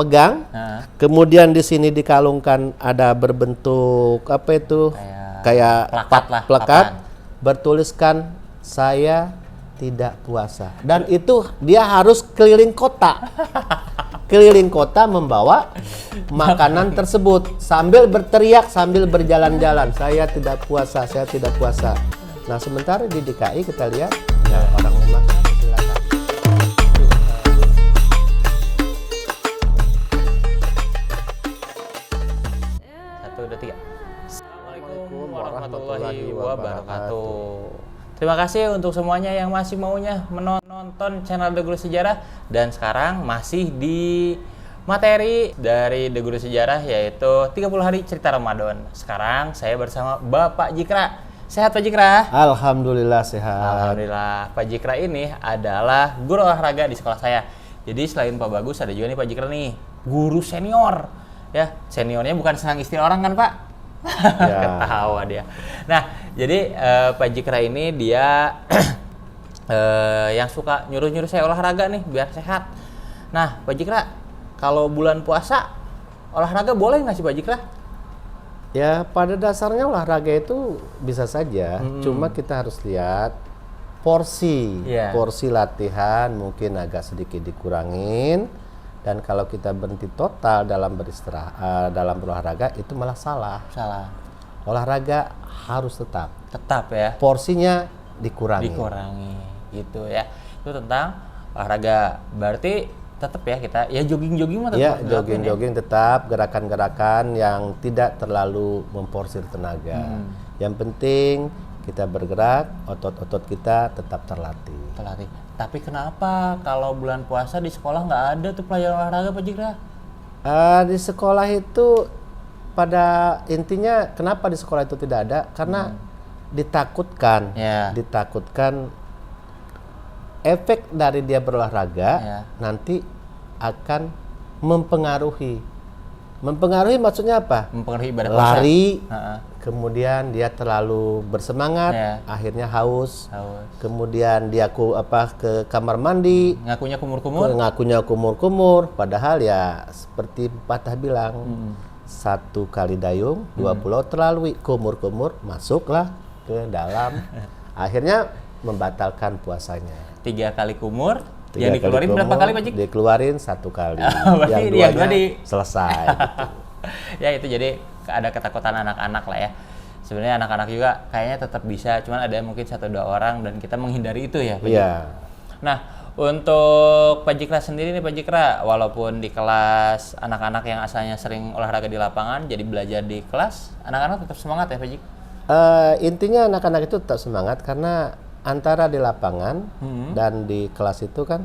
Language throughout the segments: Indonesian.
pegang, kemudian di sini dikalungkan ada berbentuk apa itu? Kayak plakat bertuliskan saya tidak puasa. Dan itu dia harus keliling kota. Keliling kota membawa makanan tersebut sambil berteriak, sambil berjalan-jalan, saya tidak puasa, saya tidak puasa. Nah, sementara di DKI kita lihat ya, orang memakan silakan. 1, 2, 3. Assalamualaikum warahmatullahi wabarakatuh. Terima kasih untuk semuanya yang masih maunya menonton channel The Guru Sejarah. Dan sekarang masih di materi dari The Guru Sejarah, yaitu 30 hari cerita Ramadan. Sekarang saya bersama Bapak Jikra. Sehat Pak Jikra? Alhamdulillah sehat. Alhamdulillah. Pak Jikra ini adalah guru olahraga di sekolah saya. Jadi selain Pak Bagus, ada juga nih Pak Jikra nih, guru senior. Ya, seniornya bukan senang istri orang kan Pak? Ya. Ketawa dia. Nah, jadi Pak Jikra ini dia yang suka nyuruh-nyuruh saya olahraga nih biar sehat. Nah, Pak Jikra, kalau bulan puasa olahraga boleh nggak sih Pak Jikra? Ya, pada dasarnya olahraga itu bisa saja. Cuma kita harus lihat porsi. Porsi latihan mungkin agak sedikit dikurangin. Dan kalau kita berhenti total dalam beristirahat, dalam berolahraga itu malah salah. Olahraga harus tetap Ya. Porsinya dikurangi gitu ya. Itu tentang olahraga. Berarti tetap ya kita ya jogging-jogging mah tetap. Ya, jogging-jogging tetap, gerakan-gerakan yang tidak terlalu memporsir tenaga. Yang penting kita bergerak, otot-otot kita tetap terlatih. Tapi kenapa kalau bulan puasa di sekolah nggak ada tuh pelajaran olahraga Pak Jikra? Di sekolah itu pada intinya kenapa di sekolah itu tidak ada? Karena ditakutkan efek dari dia berolahraga nanti akan mempengaruhi maksudnya apa? Mempengaruhi ibadah puasa. Lari, kemudian dia terlalu bersemangat, akhirnya haus. Kemudian dia ke kamar mandi, ngakunya kumur-kumur, padahal ya seperti patah bilang, 1 kali dayung, 2 pulau terlalui, kumur-kumur masuklah ke dalam, akhirnya membatalkan puasanya. 3 kali kumur. Yang dikeluarin berapa kali Pak Jik? Dikeluarin 1 kali. Yang dua selesai. Gitu. Ya itu jadi ada ketakutan anak-anak lah ya. Sebenarnya anak-anak juga kayaknya tetap bisa, cuman ada mungkin 1-2 orang dan kita menghindari itu ya Pak Jik. Nah, untuk Pak Jikra sendiri nih Pak Jikra, walaupun di kelas anak-anak yang asalnya sering olahraga di lapangan jadi belajar di kelas, anak-anak tetap semangat ya Pak Jik? Intinya anak-anak itu tetap semangat karena antara di lapangan dan di kelas itu kan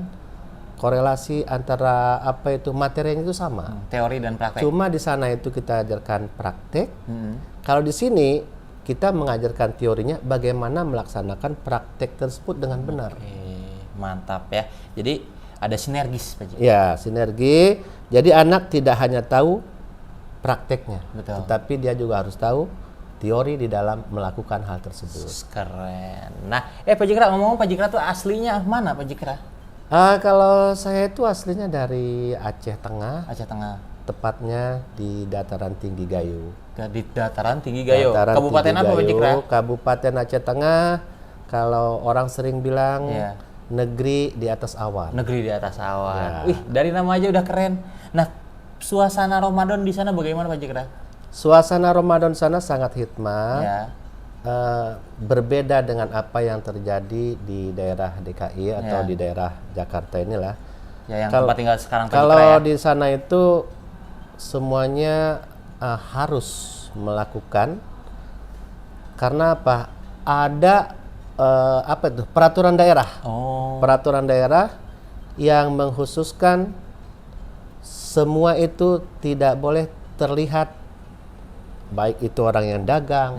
korelasi antara materinya itu sama. Teori dan praktek. Cuma di sana itu kita ajarkan praktek. Kalau di sini kita mengajarkan teorinya bagaimana melaksanakan praktek tersebut dengan benar. Mantap ya. Jadi ada sinergis Pak Jik. Ya, sinergi. Jadi anak tidak hanya tahu prakteknya, tetapi dia juga harus tahu teori di dalam melakukan hal tersebut. Keren. Nah, Pak Jikra, ngomong-ngomong Pak Jikra tuh aslinya mana Pak Jikra? Kalau saya itu aslinya dari Aceh Tengah. Tepatnya di Dataran Tinggi Gayo. Di Dataran Tinggi Gayo. Kabupaten apa Pak Jikra? Kabupaten Aceh Tengah. Kalau orang sering bilang negeri di atas awan. Negeri di atas awan. Wih, dari nama aja udah keren. Nah, suasana Ramadan di sana bagaimana Pak Jikra? Suasana Ramadan sana sangat hikmah, berbeda dengan apa yang terjadi di daerah DKI atau di daerah Jakarta inilah. Ya, yang tempat tinggal sekarang. Kalau di sana itu semuanya harus melakukan, karena apa? Ada peraturan daerah. Peraturan daerah yang mengkhususkan semua itu tidak boleh terlihat. Baik itu orang yang dagang,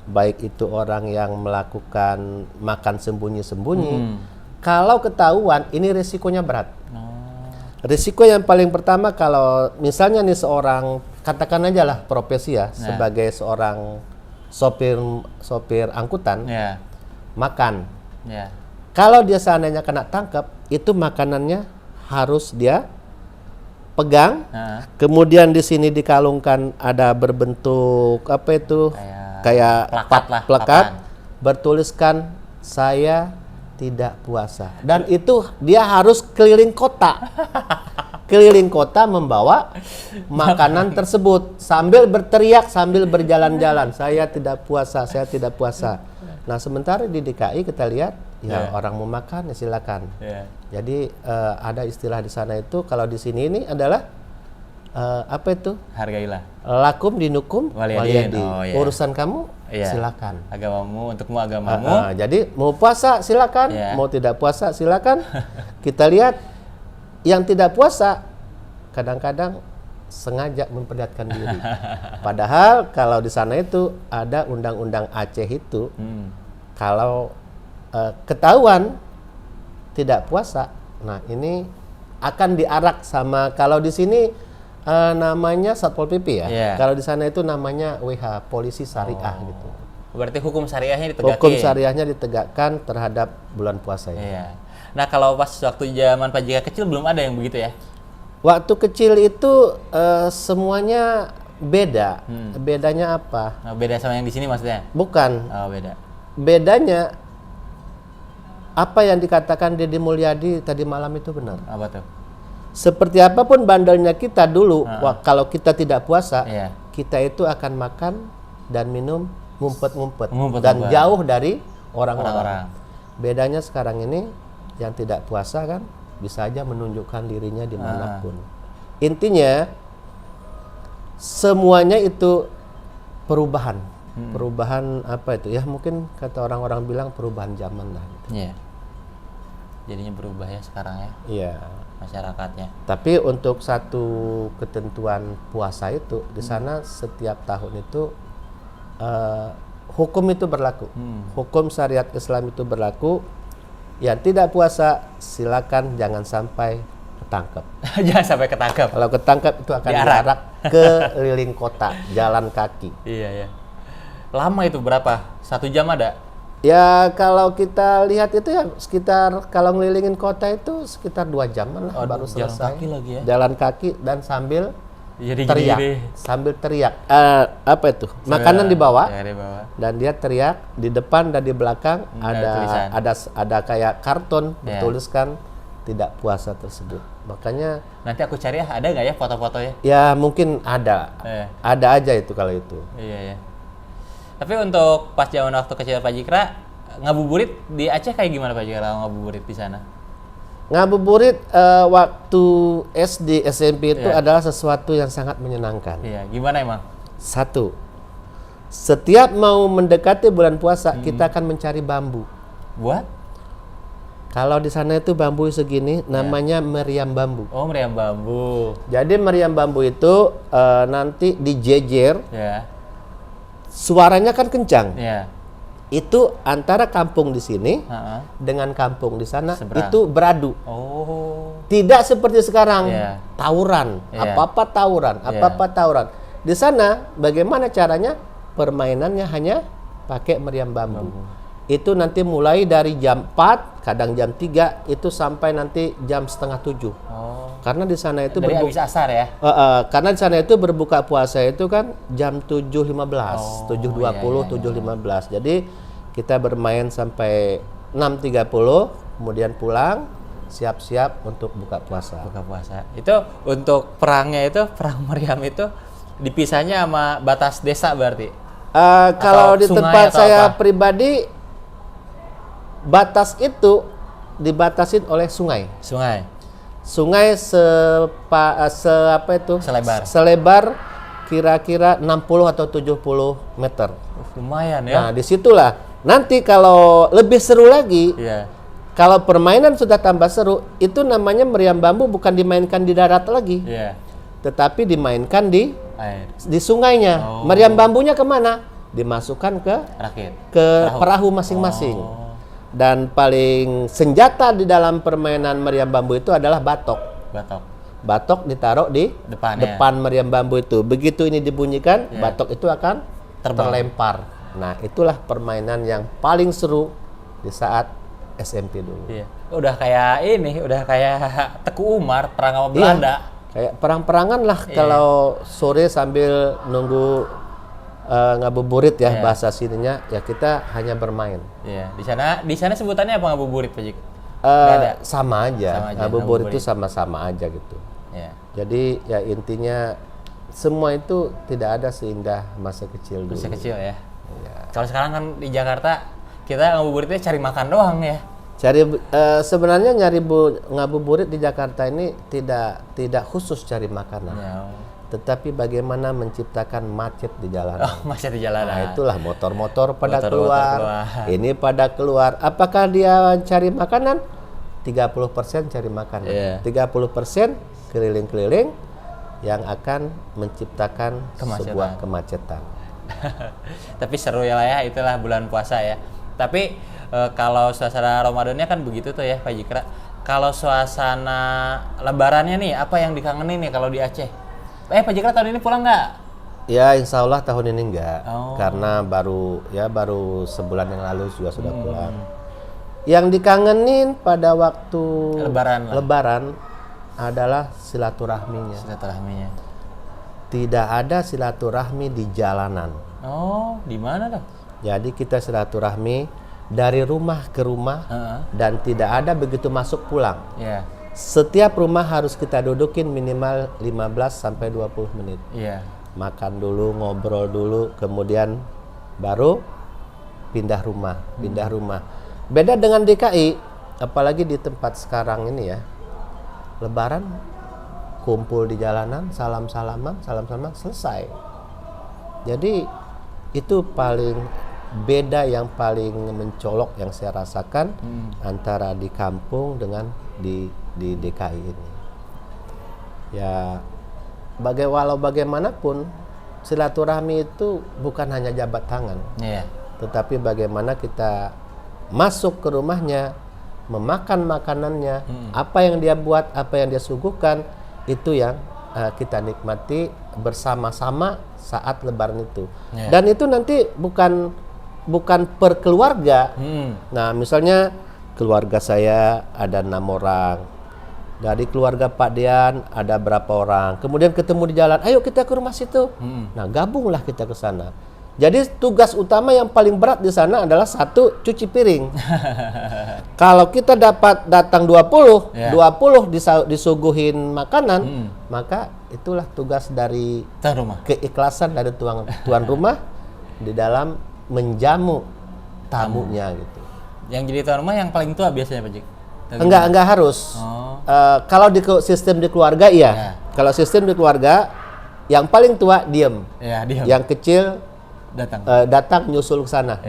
baik itu orang yang melakukan makan sembunyi-sembunyi. Kalau ketahuan, ini risikonya berat. Risiko yang paling pertama kalau misalnya nih seorang, katakan aja lah profesi sebagai seorang sopir angkutan, makan. Kalau dia seandainya kena tangkap, itu makanannya harus dia pegang, kemudian di sini dikalungkan ada berbentuk apa itu? Kayak plakat bertuliskan saya tidak puasa. Dan itu dia harus keliling kota. Keliling kota membawa makanan tersebut sambil berteriak, sambil berjalan-jalan, saya tidak puasa, saya tidak puasa. Nah, sementara di DKI kita lihat ya orang mau makan ya silakan. Jadi ada istilah di sana itu, kalau di sini ini adalah apa itu? Hargailah. Lakum dinukum waliyadin. Urusan kamu silakan. Agamamu untukmu agamamu. Jadi mau puasa silakan, mau tidak puasa silakan. Kita lihat yang tidak puasa kadang-kadang sengaja memperlihatkan diri. Padahal kalau di sana itu ada undang-undang Aceh itu, kalau ketahuan tidak puasa, nah ini akan diarak sama, kalau di sini namanya Satpol PP ya. Kalau di sana itu namanya WH, polisi syariah gitu. Berarti hukum syariahnya ditegakkan. Hukum syariahnya ditegakkan terhadap bulan puasa ini. Nah, kalau pas waktu zaman Pak JK kecil belum ada yang begitu ya? Waktu kecil itu semuanya beda. Bedanya apa? Beda sama yang di sini maksudnya? Bukan. Oh, beda. Bedanya apa yang dikatakan Deddy Mulyadi tadi malam itu benar. Apa tuh? Seperti apapun bandelnya kita dulu, kalau kita tidak puasa, kita itu akan makan dan minum ngumpet-ngumpet dan jauh dari orang-orang. Bedanya sekarang ini yang tidak puasa kan bisa aja menunjukkan dirinya dimanapun. Intinya semuanya itu perubahan. Perubahan apa itu ya, mungkin kata orang-orang bilang perubahan zaman lah gitu. Jadinya berubah ya sekarang ya. Iya. Masyarakatnya. Tapi untuk satu ketentuan puasa itu di sana setiap tahun itu hukum itu berlaku. Hukum syariat Islam itu berlaku. Yang tidak puasa silakan jangan sampai ketangkep. Jangan sampai ketangkep. Kalau ketangkep itu akan diarak keliling kota, jalan kaki. Iya. Lama itu berapa? 1 jam ada? Ya kalau kita lihat itu ya sekitar, kalau ngelilingin kota itu sekitar 2 jaman lah baru selesai. Jalan kaki lagi ya? Jalan kaki dan sambil teriak. Sambil teriak. Apa itu? Makanan dibawa. Dan dia teriak di depan dan di belakang ada kayak karton bertuliskan tidak puasa tersebut. Makanya nanti aku cari ada nggak ya foto-fotonya? Ya mungkin ada. Ada aja itu kalau itu. Iya. Tapi untuk pas zaman waktu kecil Pak Jikra, ngabuburit di Aceh kayak gimana Pak Jikra ngabuburit di sana? Ngabuburit waktu SD, SMP itu adalah sesuatu yang sangat menyenangkan. Iya, gimana emang? Satu, setiap mau mendekati bulan puasa kita akan mencari bambu. Buat? Kalau di sana itu bambu segini, namanya meriam bambu. Oh, meriam bambu. Jadi meriam bambu itu nanti dijejer. Suaranya kan kencang. Itu antara kampung di sini dengan kampung di sana itu beradu. Tidak seperti sekarang tawuran, apa-apa tawuran. Di sana bagaimana caranya? Permainannya hanya pakai meriam bambu. Itu nanti mulai dari jam 4, kadang jam 3 itu sampai nanti jam setengah 7. Karena di sana itu dari habis asar ya. Karena di sana itu berbuka puasa itu kan jam 7.15, 7.20, 7.15. Jadi kita bermain sampai 6.30, kemudian pulang, siap-siap untuk buka puasa. Itu untuk perangnya itu, perang meriam itu dipisahnya sama batas desa berarti? Kalau di tempat saya pribadi, batas itu dibatasin oleh sungai. Sungai selebar kira-kira 60 atau 70 meter. Lumayan ya. Nah, disitulah. Nanti kalau lebih seru lagi, kalau permainan sudah tambah seru, itu namanya meriam bambu bukan dimainkan di darat lagi, tetapi dimainkan di sungainya. Meriam bambunya kemana? Dimasukkan ke perahu masing-masing. Dan paling senjata di dalam permainan meriam bambu itu adalah batok. Batok ditaruh di depan meriam bambu itu. Begitu ini dibunyikan, batok itu akan terlempar. Nah, itulah permainan yang paling seru di saat SMP dulu. Udah kayak ini, udah kayak Teku Umar perang sama Belanda. Kayak perang-perangan lah kalau sore sambil nunggu ngabuburit ya bahasa sininya ya kita hanya bermain. Iya, di sana sebutannya apa ngabuburit Pak Jik? Sama aja. Ngabuburit itu sama-sama aja gitu. Iya. Jadi ya intinya semua itu tidak ada seindah masa kecil dulu. Masa kecil ya. Kalau sekarang kan di Jakarta kita ngabuburitnya cari makan doang ya. Sebenarnya ngabuburit di Jakarta ini tidak khusus cari makanan. Ya. Tetapi bagaimana menciptakan macet di jalanan. Oh, macet di jalanan. Nah, itulah motor-motor pada keluar. Ini pada keluar. Apakah dia cari makanan? 30% cari makanan. 30% keliling-keliling yang akan menciptakan sebuah kemacetan. Tapi seru ya lah ya, itulah bulan puasa ya. Tapi kalau suasana Ramadannya kan begitu tuh ya Pak Jikra. Kalau suasana Lebarannya nih, apa yang dikangenin nih kalau di Aceh? Pak Jikra tahun ini pulang nggak? Ya insya Allah tahun ini enggak, karena baru sebulan yang lalu juga sudah pulang. Yang dikangenin pada waktu Lebaran adalah silaturahminya. Tidak ada silaturahmi di jalanan. Oh, di mana tuh? Jadi kita silaturahmi dari rumah ke rumah dan tidak ada begitu masuk pulang. Yeah. Setiap rumah harus kita dudukin minimal 15 sampai 20 menit. Yeah. Makan dulu, ngobrol dulu, kemudian baru pindah rumah. Beda dengan DKI, apalagi di tempat sekarang ini ya. Lebaran kumpul di jalanan, salam-salaman, selesai. Jadi itu paling beda yang paling mencolok yang saya rasakan antara di kampung dengan di DKI ini. Ya walau bagaimanapun silaturahmi itu bukan hanya jabat tangan, tetapi bagaimana kita masuk ke rumahnya, memakan makanannya, apa yang dia buat, apa yang dia suguhkan, itu yang kita nikmati bersama-sama saat Lebaran itu. Dan itu nanti bukan per keluarga. Nah, misalnya keluarga saya ada 6 orang. Dari keluarga Pak Dian ada berapa orang. Kemudian ketemu di jalan, ayo kita ke rumah situ. Nah, gabunglah kita ke sana. Jadi tugas utama yang paling berat di sana adalah satu, cuci piring. Kalau kita datang 20 disuguhin makanan, maka itulah tugas dari keikhlasan dari tuan rumah di dalam menjamu tamunya gitu. Yang jadi tuan rumah yang paling tua biasanya Pak Jik? Enggak harus. Kalau di sistem di keluarga iya. Kalau sistem di keluarga yang paling tua diem. Yang kecil datang nyusul ke sana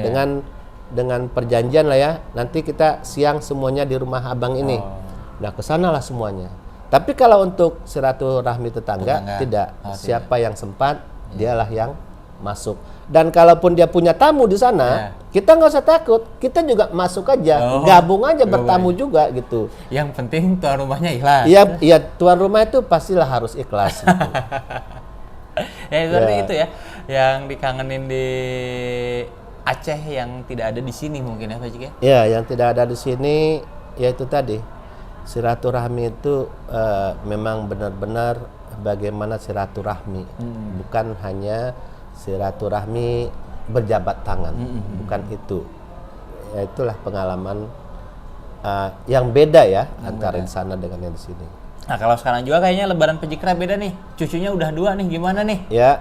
dengan perjanjian lah ya. Nanti kita siang semuanya di rumah abang ini. Nah, ke sanalah semuanya. Tapi kalau untuk silaturahmi tetangga tidak. Siapa yang sempat dialah yang masuk. Dan kalaupun dia punya tamu di sana, kita nggak usah takut. Kita juga masuk aja, gabung aja bertamu juga gitu. Yang penting tuan rumahnya ikhlas. Iya, tuan rumah itu pastilah harus ikhlas. Gitu. Itu ya, yang dikangenin di Aceh yang tidak ada di sini mungkin ya Pak Jik ya? Ya, yang tidak ada di sini yaitu tadi silaturahmi itu memang benar-benar bagaimana silaturahmi, bukan hanya silaturahmi berjabat tangan, bukan itu. Ya, itulah pengalaman yang beda ya antara di sana dengan yang di sini. Nah, kalau sekarang juga kayaknya Lebaran Pak Jikra beda nih. Cucunya udah 2 nih, gimana nih? Ya,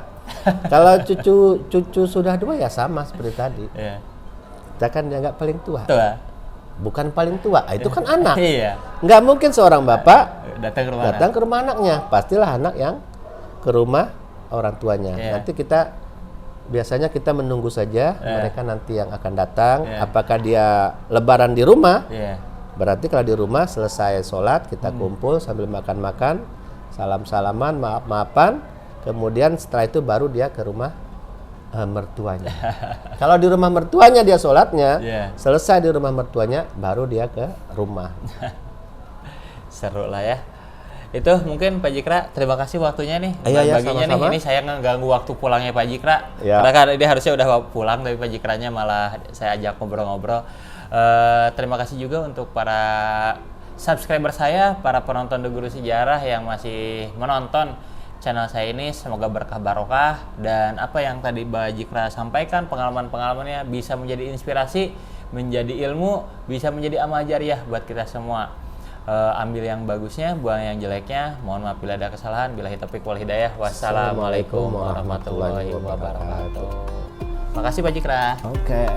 kalau cucu sudah 2 ya sama seperti tadi. Kita kan dianggap paling tua. Bukan paling tua, itu kan anak. Nggak mungkin seorang bapak datang ke rumah anaknya. Pastilah anak yang ke rumah orang tuanya. Nanti biasanya kita menunggu saja mereka nanti yang akan datang. Apakah dia Lebaran di rumah? Berarti kalau di rumah selesai sholat kita kumpul sambil makan-makan, salam-salaman, maaf-maafan, kemudian setelah itu baru dia ke rumah mertuanya. Kalau di rumah mertuanya dia sholatnya, selesai di rumah mertuanya, baru dia ke rumah. Seru lah ya. Itu mungkin Pak Jikra, terima kasih waktunya nih. Baginya nih, ini saya ngeganggu waktu pulangnya Pak Jikra. Karena kan dia harusnya udah pulang, tapi Pak Jikranya malah saya ajak ngobrol-ngobrol. Terima kasih juga untuk para subscriber saya, para penonton The Guru Sejarah yang masih menonton channel saya ini, semoga berkah barokah dan apa yang tadi Mbak Jikra sampaikan, pengalaman-pengalamannya bisa menjadi inspirasi, menjadi ilmu, bisa menjadi amal jariah buat kita semua. Ambil yang bagusnya, buang yang jeleknya. Mohon maaf bila ada kesalahan. Billahi taufiq wal hidayah. Wassalamualaikum warahmatullahi wabarakatuh. Makasih Pak Jikra. Oke.